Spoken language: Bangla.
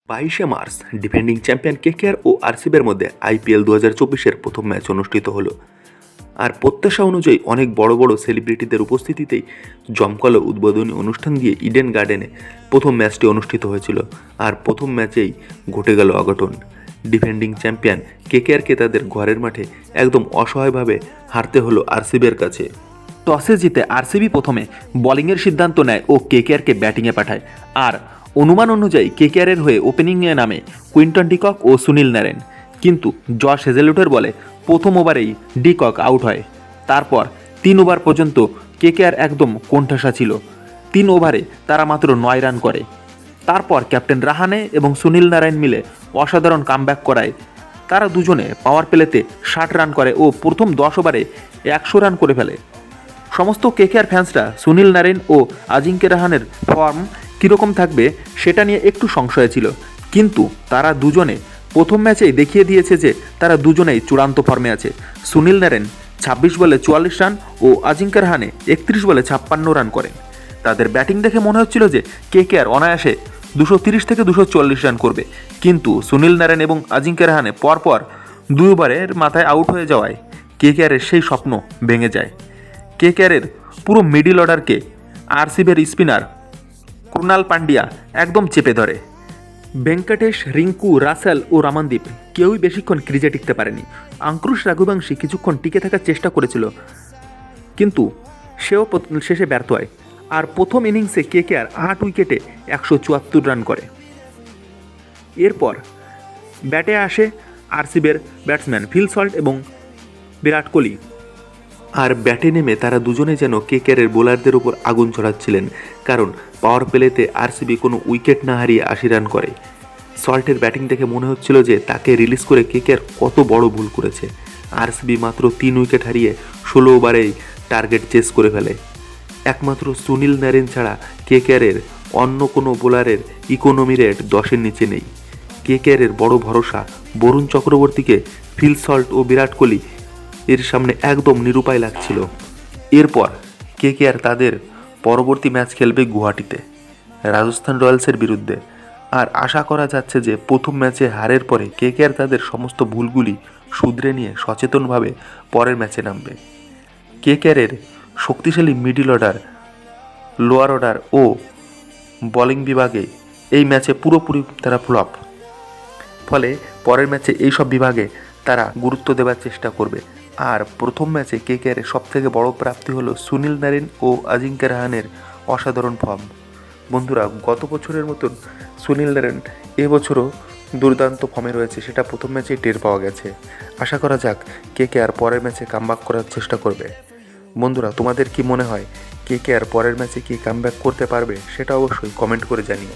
22শে মার্চ ডিফেন্ডিং চ্যাম্পিয়ন কেকেআর ও আরসিবির মধ্যে আইপিএল 2024-এর প্রথম ম্যাচ অনুষ্ঠিত হলো। আর প্রত্যাশা অনুযায়ী অনেক বড় বড় সেলিব্রিটিদের উপস্থিতিতেই জমকালো উদ্বোধনী অনুষ্ঠান দিয়ে ইডেন গার্ডেনে প্রথম ম্যাচটি অনুষ্ঠিত হয়েছিল। আর প্রথম ম্যাচেই ঘটে গেল অঘটন। ডিফেন্ডিং চ্যাম্পিয়ন কেকেআরকে তাদের ঘরের মাঠে একদম অসহায়ভাবে হারতে হলো আরসিবির কাছে। টসে জিতে আরসিবি প্রথমে বোলিংয়ের সিদ্ধান্ত নেয় ও কেকেআরকে ব্যাটিংয়ে পাঠায়। আর অনুমান অনুযায়ী কেকেআরের হয়ে ওপেনিংয়ে নামে কুইন্টন ডিকক ও সুনীল নারায়ণ, কিন্তু জশ হেজেলউডের বলে প্রথম ওভারেই ডিকক আউট হয়। তারপর 3 ওভার পর্যন্ত কেকেআর একদম কোণঠাসা ছিল। 3 ওভারে তারা মাত্র 9 রান করে। তারপর ক্যাপ্টেন রাহানে এবং সুনীল নারায়ণ মিলে অসাধারণ কামব্যাক করায় তারা দুজনে পাওয়ার প্লেতে 60 রান করে ও প্রথম 10 ওভারে 100 রান করে ফেলে। সমস্ত কেকেআর ফ্যান্সরা সুনীল নারায়ণ ও আজিঙ্ক্য রাহানের ফর্ম কীরকম থাকবে সেটা নিয়ে একটু সংশয় ছিল, কিন্তু তারা দুজনে প্রথম ম্যাচেই দেখিয়ে দিয়েছে যে তারা দুজনেই চূড়ান্ত ফর্মে আছে। সুনীল নারায়ণ 26 বলে 44 রান ও আজিঙ্ক্য রাহানে 31 বলে 56 রান করেন। তাদের ব্যাটিং দেখে মনে হচ্ছিল যে কেকেআর অনায়াসে 230 থেকে 240 রান করবে, কিন্তু সুনীল নারায়ণ এবং আজিঙ্ক্য রাহানে পরপর 2 ওভারের মাথায় আউট হয়ে যাওয়ায় কেকেআরের সেই স্বপ্ন ভেঙে যায়। কেকেআরের পুরো মিডল অর্ডারকে আরসিবির স্পিনার ক্রুনাল পান্ডিয়া একদম চেপে ধরে। ভেঙ্কটেশ, রিঙ্কু, রাসেল ও রামানদীপ কেউই বেশিক্ষণ ক্রিজে টিকতে পারেনি। আঙ্কুশ রাঘুবংশী কিছুক্ষণ টিকে থাকার চেষ্টা করেছিল, কিন্তু সেও শেষে ব্যর্থ হয়। আর প্রথম ইনিংসে কেকেআর 8 উইকেটে 174 রান করে। এরপর ব্যাটে আসে আরসিবির ব্যাটসম্যান ফিল সল্ট এবং বিরাট কোহলি। আর ব্যাটে নেমে তারা দুজনে যেন কেকেআরের বোলারদের উপর আগুন ছড়াচ্ছিলেন, কারণ পাওয়ার প্লেতে আরসিবি কোনো উইকেট না হারিয়ে 80 রান করে। সল্টের ব্যাটিং দেখে মনে হচ্ছিল যে তাকে রিলিজ করে কেকেআর কত বড় ভুল করেছে। আরসিবি মাত্র 3 উইকেট হারিয়ে 16 ওভারেই টার্গেট চেস করে ফেলে। একমাত্র সুনীল নারায়ণ ছাড়া কেকেআরের অন্য কোনো বোলারের ইকোনমি রেট 10-এর নিচে নেই। কেকেআরের বড় ভরসা বরুণ চক্রবর্তীকে ফিল সল্ট ও বিরাট কোহলি এর সামনে একদম নিরুপায় লাগছিল। এরপর কেকেআর তাদের পরবর্তী ম্যাচ খেলবে গুয়াহাটিতে রাজস্থান রয়্যালসের বিরুদ্ধে। আর আশা করা যাচ্ছে যে প্রথম ম্যাচে হারের পরে কেকেআর তাদের সমস্ত ভুলগুলি শুধরে নিয়ে সচেতনভাবে পরের ম্যাচে নামবে। কেকেআরের শক্তিশালী মিডল অর্ডার, লোয়ার অর্ডার ও বোলিং বিভাগে এই ম্যাচে পুরোপুরি তারা ফ্লপ, ফলে পরের ম্যাচে এই সব বিভাগে তারা গুরুত্ব দেওয়ার চেষ্টা করবে। আর প্রথম ম্যাচে কেকেআরের সবথেকে বড় প্রাপ্তি হলো সুনীল নারায়ণ ও আজিঙ্ক্য রাহানের অসাধারণ ফর্ম। বন্ধুরা, গত বছরের মতন সুনীল নারায়ণ এবছরও দুর্দান্ত ফর্মে রয়েছে, সেটা প্রথম ম্যাচেই টের পাওয়া গেছে। আশা করা যাক কেকেআর পরের ম্যাচে কামব্যাক করার চেষ্টা করবে। বন্ধুরা, তোমাদের কি মনে হয় কেকেআর পরের ম্যাচে কি কামব্যাক করতে পারবে? সেটা অবশ্যই কমেন্ট করে জানিও।